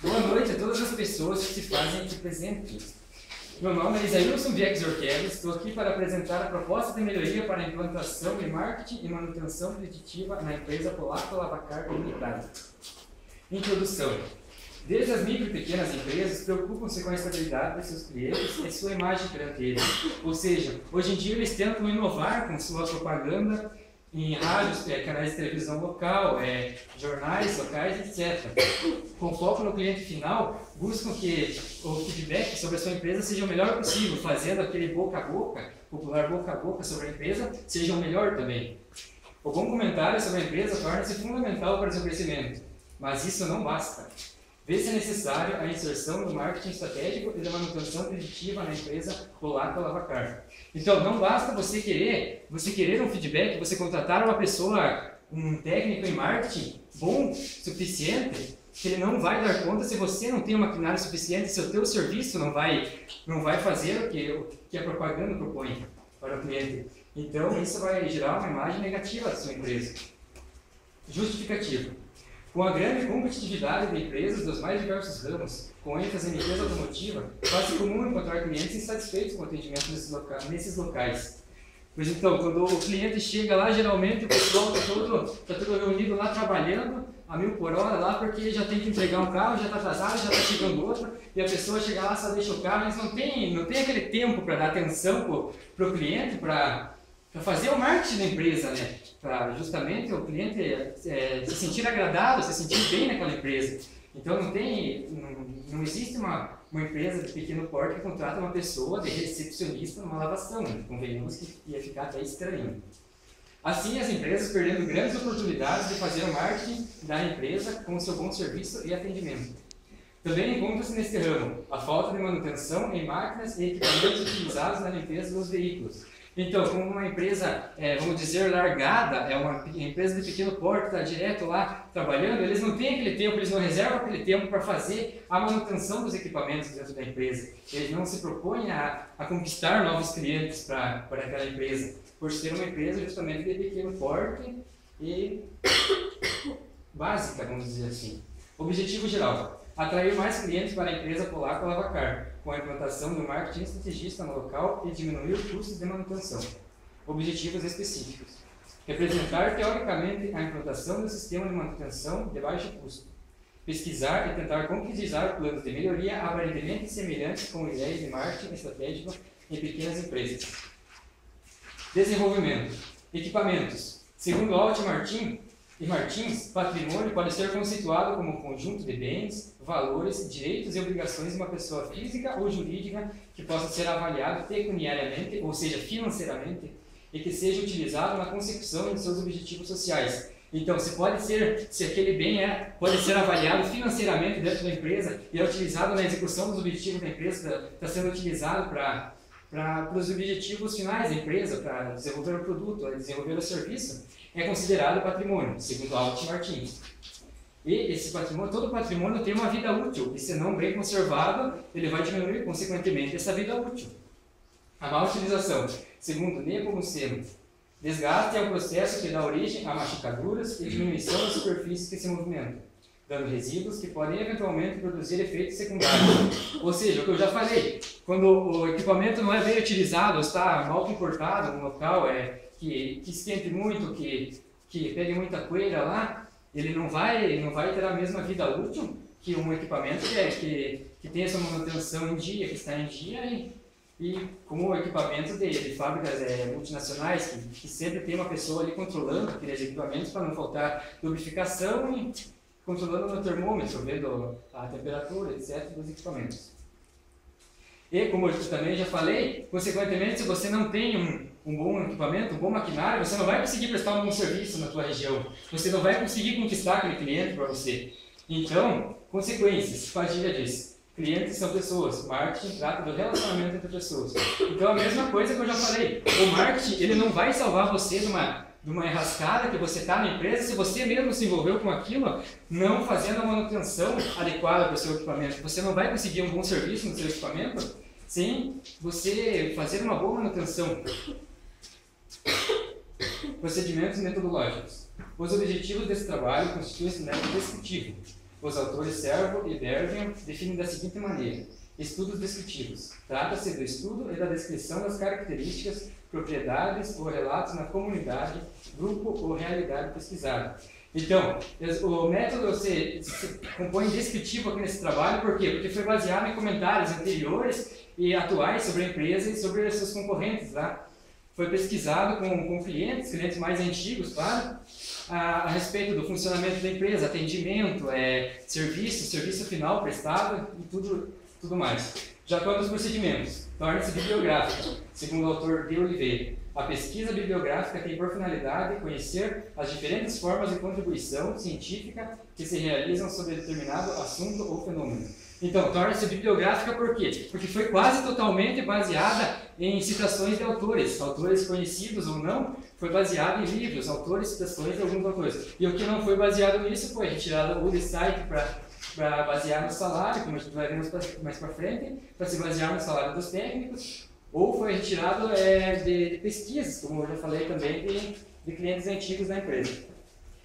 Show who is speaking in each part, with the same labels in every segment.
Speaker 1: Boa noite a todas as pessoas que se fazem aqui presentes. Meu nome é Isaílson Vieques Orqueles, estou aqui para apresentar a proposta de melhoria para a implantação de marketing e manutenção preditiva na empresa Polaco Lavacar Comunitária. Introdução. Desde as micro e pequenas empresas preocupam-se com a estabilidade de seus clientes e sua imagem perante eles. Ou seja, hoje em dia eles tentam inovar com sua propaganda em rádios, canais de televisão local, jornais locais, etc. Com foco no cliente final, buscam que o feedback sobre a sua empresa seja o melhor possível, fazendo aquele boca a boca, popular boca a boca sobre a empresa, seja o melhor também. O bom comentário sobre a empresa torna-se fundamental para o seu crescimento, mas isso não basta. Vê-se necessário a inserção do marketing estratégico e da manutenção preditiva na empresa Polaco Lavacar. Então, não basta você querer um feedback, você contratar uma pessoa, um técnico em marketing bom, suficiente, que ele não vai dar conta se você não tem um maquinário suficiente, se o teu serviço não vai fazer o que a propaganda propõe para o cliente. Então, isso vai gerar uma imagem negativa da sua empresa. Justificativa. Com a grande competitividade de empresas dos mais diversos ramos, com ênfase em empresa automotiva, faz-se comum encontrar clientes insatisfeitos com o atendimento nesses locais. Pois então, quando o cliente chega lá, geralmente o pessoal está todo reunido lá trabalhando a 1000 por hora lá, porque já tem que entregar um carro, já está atrasado, já está chegando outro, e a pessoa chega lá, só deixa o carro, eles não tem aquele tempo para dar atenção para o cliente, para fazer o marketing da empresa, né? Para justamente o cliente se sentir agradado, se sentir bem naquela empresa. Então não existe uma empresa de pequeno porte que contrata uma pessoa de recepcionista numa lavação, né? Convenhamos que ia ficar até estranho. Assim, as empresas perdendo grandes oportunidades de fazer o marketing da empresa com o seu bom serviço e atendimento. Também encontra-se neste ramo a falta de manutenção em máquinas e equipamentos utilizados na limpeza dos veículos. Então, como uma empresa, vamos dizer, largada, é uma empresa de pequeno porte, está direto lá trabalhando, eles não têm aquele tempo, eles não reservam aquele tempo para fazer a manutenção dos equipamentos dentro da empresa. Eles não se propõem a conquistar novos clientes para aquela empresa, por ser uma empresa justamente de pequeno porte e básica, vamos dizer assim. Objetivo geral. Atrair mais clientes para a empresa Polaco Lavacar, com a implantação do marketing estrategista no local e diminuir os custos de manutenção. Objetivos específicos. Representar teoricamente a implantação do sistema de manutenção de baixo custo. Pesquisar e tentar concretizar planos de melhoria aparentemente semelhantes com ideias de marketing estratégico em pequenas empresas. Desenvolvimento. Equipamentos. Segundo Alt Martins, patrimônio pode ser conceituado como um conjunto de bens, valores, direitos e obrigações de uma pessoa física ou jurídica que possa ser avaliado pecuniariamente, ou seja, financeiramente, e que seja utilizado na consecução de seus objetivos sociais. Então, se aquele bem pode ser avaliado financeiramente dentro da empresa e é utilizado na execução dos objetivos da empresa, está sendo utilizado para os objetivos finais da empresa, para desenvolver o produto, desenvolver o serviço, é considerado patrimônio, segundo Alt Martins. E esse patrimônio, todo patrimônio tem uma vida útil, e se não bem conservado, ele vai diminuir consequentemente essa vida útil. A má utilização, segundo Nepomuceno, desgaste é um processo que dá origem a machucaduras e diminuição das superfícies que se movimentam, dando resíduos que podem eventualmente produzir efeitos secundários. Ou seja, o que eu já falei, quando o equipamento não é bem utilizado, está mal comportado no local, que esquente muito, que pegue muita poeira lá, ele não vai ter a mesma vida útil que um equipamento que tem essa manutenção em dia, que está em dia, e como o equipamento de fábricas multinacionais, que sempre tem uma pessoa ali controlando aqueles equipamentos para não faltar lubrificação e controlando no termômetro, vendo a temperatura, etc. dos equipamentos. E, como eu também já falei, consequentemente, se você não tem um bom equipamento, um bom maquinário, você não vai conseguir prestar um bom serviço na tua região. Você não vai conseguir conquistar aquele cliente para você. Então, consequências. Padilha diz, clientes são pessoas. Marketing trata do relacionamento entre pessoas. Então, a mesma coisa que eu já falei. O marketing, ele não vai salvar você de uma enrascada que você está na empresa se você mesmo se envolveu com aquilo, não fazendo a manutenção adequada para o seu equipamento. Você não vai conseguir um bom serviço no seu equipamento sem você fazer uma boa manutenção. Procedimentos metodológicos. Os objetivos desse trabalho constituem-se um método descritivo. Os autores Servo e Bergman definem da seguinte maneira: estudos descritivos. Trata-se do estudo e da descrição das características, propriedades ou relatos na comunidade, grupo ou realidade pesquisada. Então, o método se compõe descritivo aqui nesse trabalho, por quê? Porque foi baseado em comentários anteriores e atuais sobre a empresa e sobre os seus concorrentes. Tá? Foi pesquisado com clientes mais antigos, claro, a respeito do funcionamento da empresa, atendimento, serviço final prestado e tudo mais. Já quanto aos procedimentos, torna-se bibliográfica, segundo o autor de Oliveira. A pesquisa bibliográfica tem por finalidade conhecer as diferentes formas de contribuição científica que se realizam sobre determinado assunto ou fenômeno. Então, torna-se bibliográfica por quê? Porque foi quase totalmente baseada em citações de autores conhecidos ou não, foi baseado em livros, autores, citações de alguns autores. E o que não foi baseado nisso foi retirado do site para basear no salário, como a gente vai ver mais para frente, para se basear no salário dos técnicos, ou foi retirado de pesquisas, como eu já falei também, de clientes antigos da empresa.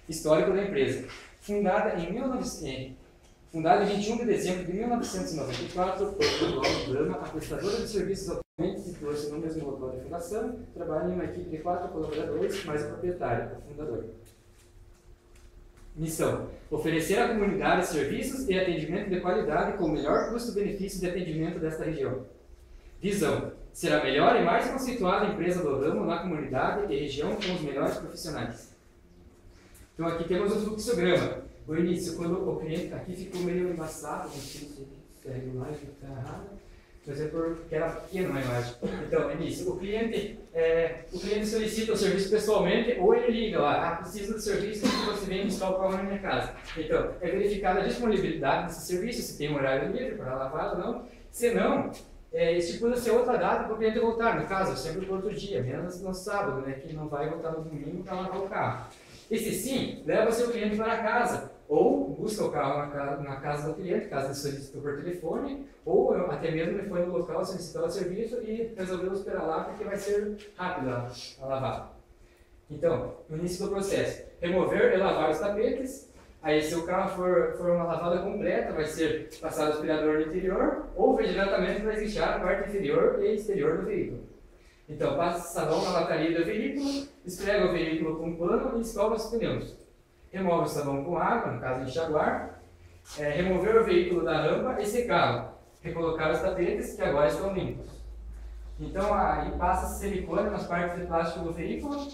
Speaker 1: Histórico da empresa. Fundada em 21 de dezembro de 1994, por Gama, a prestadora de serviços atualmente situou-se no mesmo local de fundação, trabalha em uma equipe de 4 colaboradores, mais o proprietário, o fundador. Missão: oferecer à comunidade serviços e atendimento de qualidade com o melhor custo-benefício de atendimento desta região. Visão: ser a melhor e mais conceituada empresa do ramo na comunidade e região com os melhores profissionais. Então aqui temos o fluxograma. O início, quando o cliente, aqui ficou meio embaçado, não sei se a imagem está errada, mas é porque era pequena a imagem. Então, início, o cliente solicita o serviço pessoalmente ou ele liga lá, preciso do serviço que você vem buscar o carro na minha casa. Então, é verificada a disponibilidade desse serviço, se tem um horário livre para lavar ou não. Se não, estipula-se outra data para o cliente voltar, no caso, sempre por outro dia, menos no sábado, né, que não vai voltar no domingo para lavar o carro. E se sim, leva seu cliente para casa, ou busca o carro na casa do cliente, caso ele solicite por telefone, ou até mesmo ele foi no local, solicitou o serviço e resolveu esperar lá, porque vai ser rápido a lavada. Então, no início do processo, remover e lavar os tapetes. Aí, se o carro for uma lavada completa, vai ser passado o aspirador no interior, ou vai diretamente para deslixar a parte inferior e exterior do veículo. Então, passa sabão na lataria do veículo, esfrega o veículo com um pano e escova os pneus. Remove o sabão com água, no caso enxaguar, remover o veículo da rampa e secá-lo. Recolocar os tapetes, que agora estão limpos. Então, aí passa silicone nas partes de plástico do veículo,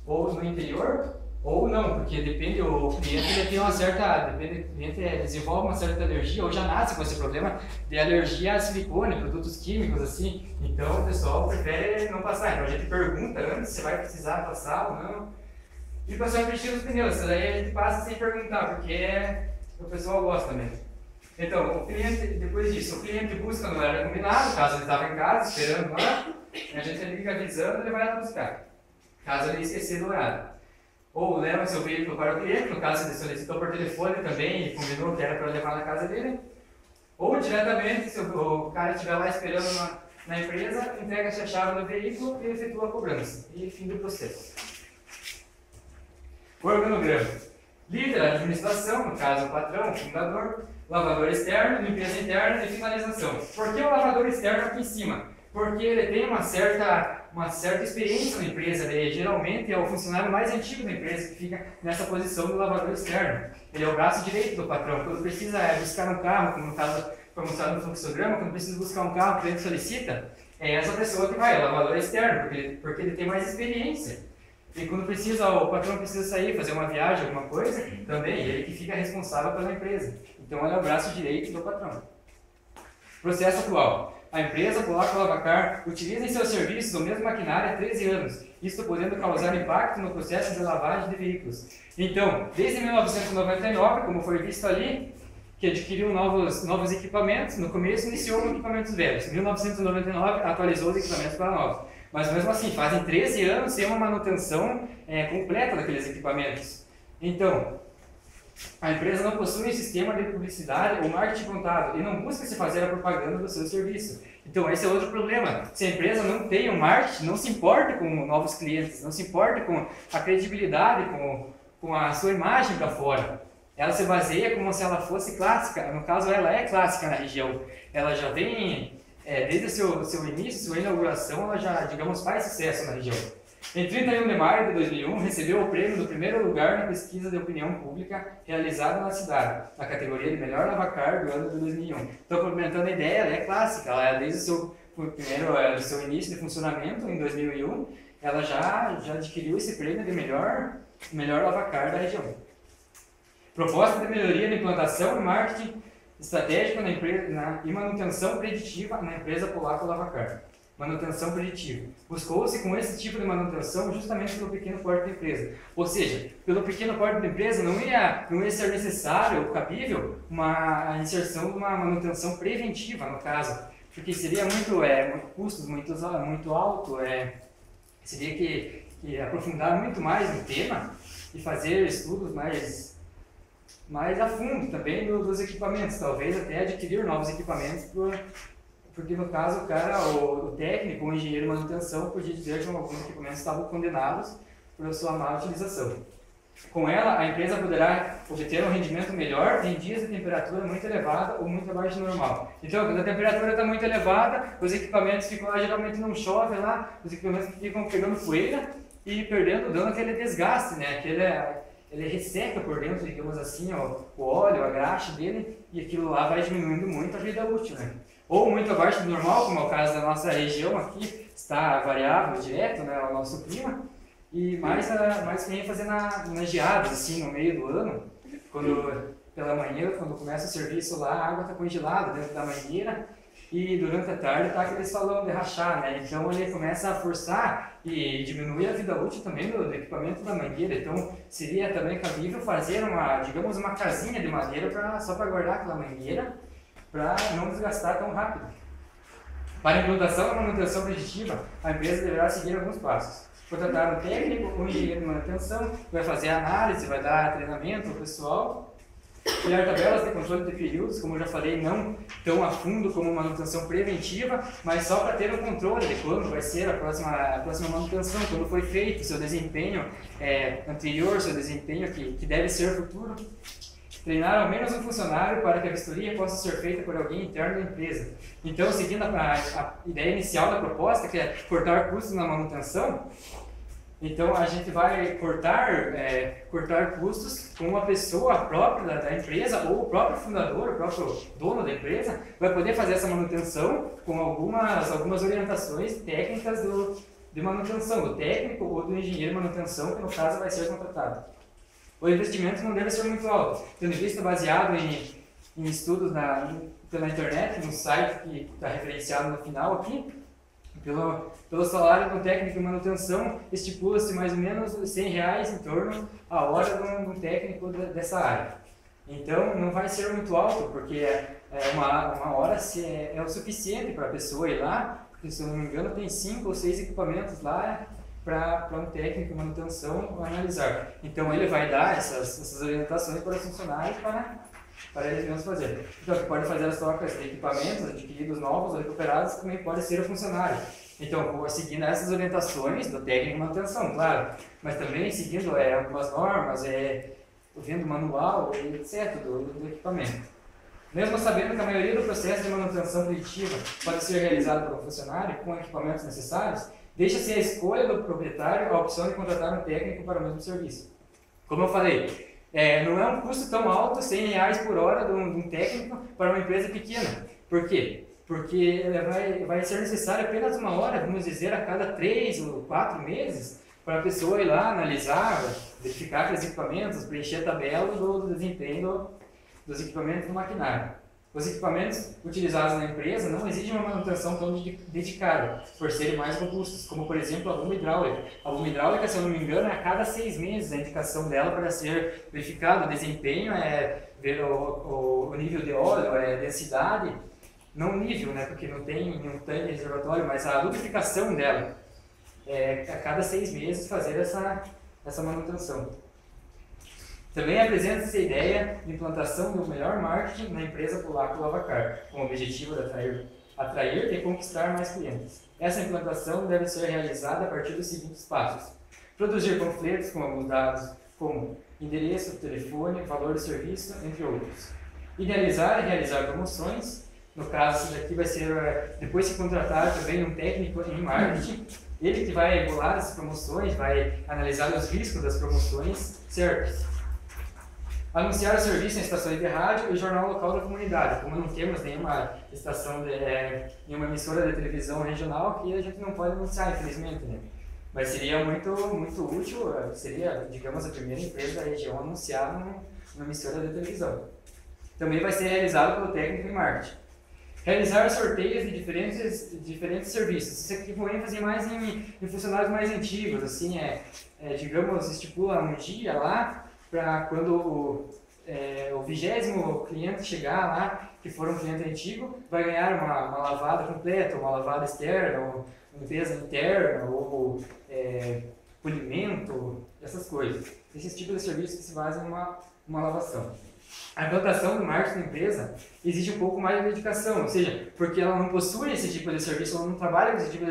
Speaker 1: ou no interior, ou não, porque depende, o cliente ele tem uma certa, depende, o cliente desenvolve uma certa alergia, ou já nasce com esse problema de alergia a silicone, produtos químicos, assim. Então, o pessoal prefere não passar. Então, a gente pergunta antes se vai precisar passar ou não. E o pessoal retira os pneus, isso daí a gente passa sem perguntar, porque o pessoal gosta mesmo. Então, o cliente, depois disso, o cliente busca no horário combinado, caso ele estava em casa, esperando lá, a gente liga avisando, ele vai lá buscar, caso ele esquecer do horário. Ou leva seu veículo para o cliente, no caso ele solicitou por telefone também e combinou que era para levar na casa dele. Ou diretamente, se o cara estiver lá esperando na empresa, entrega-se a chave do veículo e efetua a cobrança. E fim do processo. Organograma: líder, administração, no caso o patrão, o fundador, lavador externo, limpeza interna e finalização. Por que o lavador externo aqui em cima? Porque ele tem uma certa experiência na empresa, ele geralmente é o funcionário mais antigo da empresa que fica nessa posição do lavador externo. Ele é o braço direito do patrão. Quando precisa buscar um carro, como no caso foi mostrado no fluxograma, quando precisa buscar um carro, o cliente solicita, é essa pessoa que vai, o lavador externo, porque ele tem mais experiência. E quando o patrão precisa sair, fazer uma viagem, alguma coisa, também ele que fica responsável pela empresa. Então ele é o braço direito do patrão. Processo atual: a empresa Polaco Lavacar utiliza em seus serviços o mesmo maquinário há 13 anos, isto podendo causar impacto no processo de lavagem de veículos. Então, desde 1999, como foi visto ali, que adquiriu novos equipamentos, no começo iniciou com equipamentos velhos, em 1999 atualizou os equipamentos para novos. Mas mesmo assim, fazem 13 anos sem uma manutenção completa daqueles equipamentos. Então, a empresa não possui um sistema de publicidade ou marketing contábil e não busca se fazer a propaganda do seu serviço. Então, esse é outro problema. Se a empresa não tem um marketing, não se importa com novos clientes, não se importa com a credibilidade, com a sua imagem para fora. ela se baseia como se ela fosse clássica, no caso ela é clássica na região, ela já vem, desde o seu início, sua inauguração, ela já, digamos, faz sucesso na região. Em 31 de maio de 2001, recebeu o prêmio do primeiro lugar na pesquisa de opinião pública realizada na cidade, na categoria de melhor lavacar do ano de 2001. Então, complementando a ideia, ela é clássica, ela é desde do seu início de funcionamento, em 2001, ela já adquiriu esse prêmio de melhor lavacar da região. Proposta de melhoria na implantação e marketing estratégico na empresa e manutenção preditiva na empresa Polaco Lavacar. Manutenção preditiva. Buscou-se com esse tipo de manutenção justamente pelo pequeno porte da empresa. Ou seja, pelo pequeno porte da empresa não ia ser necessário ou cabível a inserção de uma manutenção preventiva, no caso, porque seria muito custos muito alto, seria que aprofundar muito mais no tema e fazer estudos mais a fundo também dos equipamentos, talvez até adquirir novos equipamentos, porque no caso o técnico, o engenheiro de manutenção, podia dizer que alguns equipamentos estavam condenados por sua má utilização. Com ela, a empresa poderá obter um rendimento melhor em dias de temperatura muito elevada ou muito abaixo do normal. Então, quando a temperatura está muito elevada, os equipamentos ficam lá, geralmente não chove lá, os equipamentos ficam pegando poeira e dando aquele desgaste, né? Ele resseca por dentro, digamos assim, o óleo, a graxa dele, e aquilo lá vai diminuindo muito a vida útil, né? Ou muito abaixo do normal, como é o caso da nossa região aqui, está variável direto, né, o nosso clima, e mais que fazer nas geadas, assim, no meio do ano, pela manhã, quando começa o serviço lá, a água está congelada dentro da mangueira, e durante a tarde está aquele salão de rachar, né? Então ele começa a forçar e diminuir a vida útil também do equipamento da mangueira. Então seria também cabível fazer digamos, uma casinha de madeira só para guardar aquela mangueira, para não desgastar tão rápido. Para a implantação da manutenção preditiva, a empresa deverá seguir alguns passos. Contratar um técnico ou engenheiro de manutenção, que vai fazer a análise, vai dar treinamento ao pessoal, criar tabelas de controle de períodos, como eu já falei, não tão a fundo como manutenção preventiva, mas só para ter um controle de quando vai ser a próxima manutenção, quando foi feito, seu desempenho anterior, seu desempenho que deve ser futuro. Treinar ao menos um funcionário para que a vistoria possa ser feita por alguém interno da empresa. Então, seguindo a ideia inicial da proposta, que é cortar custos na manutenção, então a gente vai cortar custos com uma pessoa própria da empresa, ou o próprio fundador, o próprio dono da empresa, vai poder fazer essa manutenção com algumas orientações técnicas de manutenção, do técnico ou do engenheiro de manutenção, que no caso vai ser contratado. O investimento não deve ser muito alto, tendo visto baseado em estudos pela internet, no site que está referenciado no final aqui, pelo salário do técnico de manutenção, estipula-se mais ou menos R$100 em torno a hora de um técnico dessa área. Então não vai ser muito alto, porque uma hora é o suficiente para a pessoa ir lá, porque se eu não me engano tem 5 ou 6 equipamentos lá, para um técnico de manutenção analisar. Então ele vai dar essas orientações para os funcionários para eles mesmos fazer. Então você pode fazer as trocas de equipamentos adquiridos novos ou recuperados, também pode ser o funcionário. Então, seguindo essas orientações do técnico de manutenção, claro, mas também seguindo algumas normas, vendo manual, etc. do equipamento. Mesmo sabendo que a maioria do processo de manutenção preditiva pode ser realizado pelo funcionário com equipamentos necessários, deixa-se a escolha do proprietário a opção de contratar um técnico para o mesmo serviço. Como eu falei, não é um custo tão alto, R$100 por hora de um técnico para uma empresa pequena. Por quê? Porque vai ser necessário apenas uma hora, vamos dizer, a cada 3 ou 4 meses, para a pessoa ir lá, analisar, verificar aqueles equipamentos, preencher a tabela do desempenho dos equipamentos do maquinário. Os equipamentos utilizados na empresa não exigem uma manutenção tão dedicada, por serem mais robustos, como por exemplo a bomba hidráulica. A bomba hidráulica, se eu não me engano, é a cada 6 meses a indicação dela para ser verificado. O desempenho ver o nível de óleo, densidade, não nível, né, porque não tem um tanque reservatório, mas a lubrificação dela. A cada 6 meses fazer essa manutenção. Também apresenta-se a ideia de implantação do melhor marketing na empresa Polaco Lavacar, com o objetivo de atrair e conquistar mais clientes. Essa implantação deve ser realizada a partir dos seguintes passos: produzir panfletos com alguns dados como endereço, telefone, valor do serviço, entre outros. Idealizar e realizar promoções. No caso, isso daqui vai ser, depois que contratar também um técnico em marketing, ele que vai regular as promoções, vai analisar os riscos das promoções, certo? Anunciar o serviço em estações de rádio e jornal local da comunidade. Como não temos nenhuma nenhuma emissora de televisão regional, que a gente não pode anunciar, infelizmente, né? Mas seria muito útil, seria, digamos, a primeira empresa da região a anunciar numa emissora de televisão. Também vai ser realizado pelo técnico em marketing. Realizar sorteios de diferentes serviços. Isso aqui com ênfase mais em funcionários mais antigos, assim, digamos, estipula um dia lá, para quando o 20º cliente chegar lá, que for um cliente antigo, vai ganhar uma lavada completa, uma lavada externa, ou limpeza interna, ou polimento, essas coisas. Esses tipos de serviços que se fazem uma lavação. A implantação do marketing da empresa exige um pouco mais de dedicação, ou seja, porque ela não possui esse tipo de serviço, ela não trabalha com esse tipo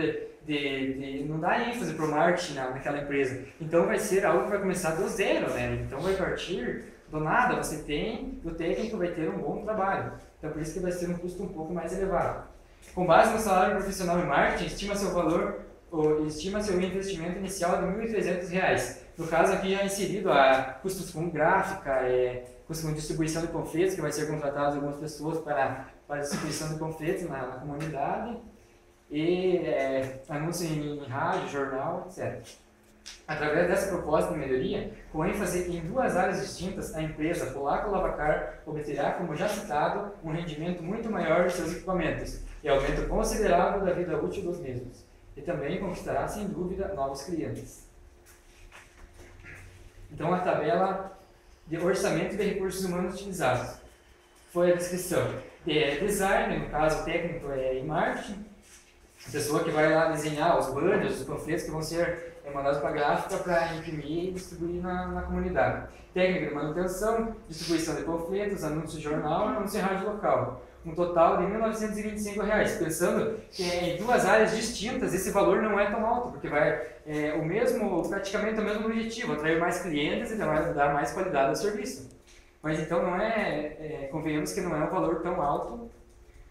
Speaker 1: não dá ênfase para o marketing naquela empresa. Então vai ser algo que vai começar do zero, né? Então vai partir do nada, o técnico vai ter um bom trabalho. Então por isso que vai ser um custo um pouco mais elevado. Com base no salário profissional em marketing, estima-se o investimento inicial de R$ 1.300. No caso aqui já inserido custos com gráfica, custos com distribuição de panfletos, que vai ser contratado algumas pessoas para distribuição de panfletos na comunidade, e anúncio em rádio, jornal, etc. Através dessa proposta de melhoria, com ênfase em duas áreas distintas, a empresa Polaco Lavacar obterá, como já citado, um rendimento muito maior de seus equipamentos e aumento considerável da vida útil dos mesmos, e também conquistará, sem dúvida, novos clientes. Então, a tabela de orçamento de recursos humanos utilizados foi a descrição de design, no caso técnico em marketing, a pessoa que vai lá desenhar os banners, os panfletos que vão ser mandados para a gráfica para imprimir e distribuir na comunidade. Técnica de manutenção, distribuição de panfletos, anúncio de jornal e anúncio em rádio local. Um total de R$ 1.925, pensando que em duas áreas distintas esse valor não é tão alto, porque vai praticamente o mesmo objetivo, atrair mais clientes e dar mais qualidade ao serviço. Mas então convenhamos que não é um valor tão alto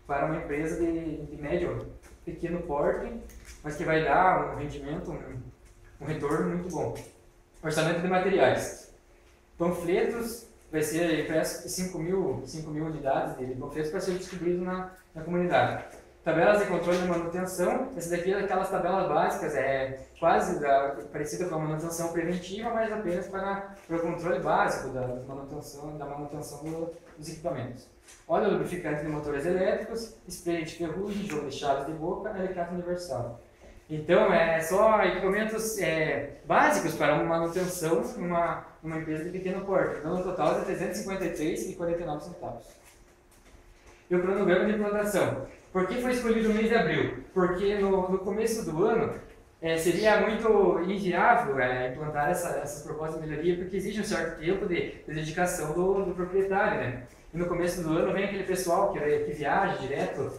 Speaker 1: para uma empresa de médio, pequeno porte, mas que vai dar um rendimento, um retorno muito bom. Orçamento de materiais. Panfletos, vai ser impresso 5 mil unidades de panfletos para ser distribuído na comunidade. Tabelas de controle de manutenção, essa daqui é daquelas tabelas básicas, quase parecida com a manutenção preventiva, mas apenas para o controle básico da manutenção dos equipamentos. Óleo lubrificante de motores elétricos, spray de ferrugem, jogo de chaves de boca, alicate universal. Então, só equipamentos básicos para uma manutenção numa empresa de pequeno porte. Então, no total é R$ 353,49. E o cronograma de implantação. Por que foi escolhido o mês de abril? Porque no começo do ano seria muito inviável implantar essa proposta de melhoria, porque exige um certo tempo de dedicação do proprietário, né? E no começo do ano vem aquele pessoal que viaja direto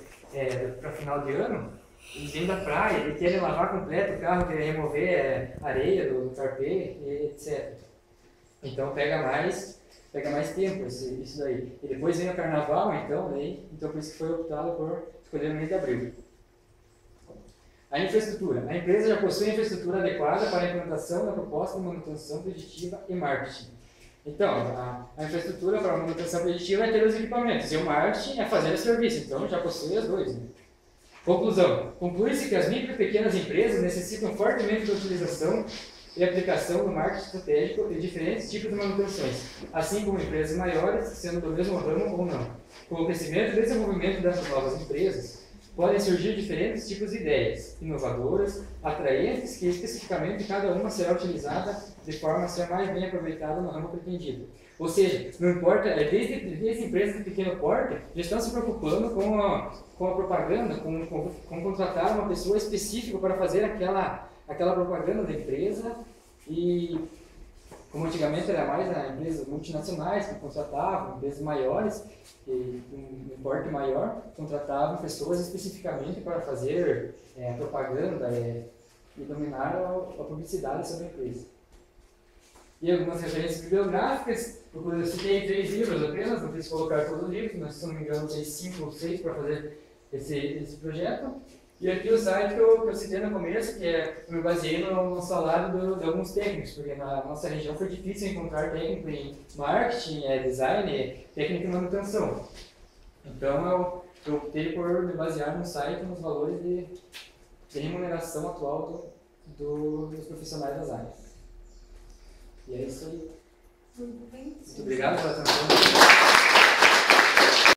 Speaker 1: para final de ano, eles vêm da praia, eles querem lavar completo o carro, querem remover areia do carpê, etc. Então pega mais tempo isso daí. E depois vem o carnaval, então por isso que foi optado por escolher o mês de abril. A infraestrutura. A empresa já possui infraestrutura adequada para a implantação da proposta de manutenção preditiva e marketing. Então, a infraestrutura para a manutenção preditiva é ter os equipamentos, e o marketing é fazer o serviço, então já possui as duas, né? Conclusão. Conclui-se que as micro e pequenas empresas necessitam fortemente da utilização e aplicação do marketing estratégico de diferentes tipos de manutenções, assim como empresas maiores, sendo do mesmo ramo ou não. Com o crescimento e desenvolvimento dessas novas empresas, podem surgir diferentes tipos de ideias, inovadoras, atraentes, que especificamente cada uma será utilizada de forma a ser mais bem aproveitada no ramo pretendido. Ou seja, não importa, desde empresas de pequeno porte já estão se preocupando com a propaganda, com contratar uma pessoa específica para fazer aquela propaganda da empresa, e como antigamente era mais empresas multinacionais que contratavam, empresas maiores, um porte maior, contratavam pessoas especificamente para fazer propaganda e dominar a publicidade sobre a empresa. e algumas referências bibliográficas. Eu citei 3 livros apenas, não quis colocar todos os livros, mas se não me engano tem 5 ou 6 para fazer esse projeto. E aqui o site que eu citei no começo, que eu me baseei no salário de alguns técnicos, porque na nossa região foi difícil encontrar técnico em marketing, design, técnico em manutenção. Então eu optei por me basear no site nos valores de remuneração atual dos profissionais das áreas. E é isso aí.
Speaker 2: Muito bem.
Speaker 1: Muito obrigado pela atenção.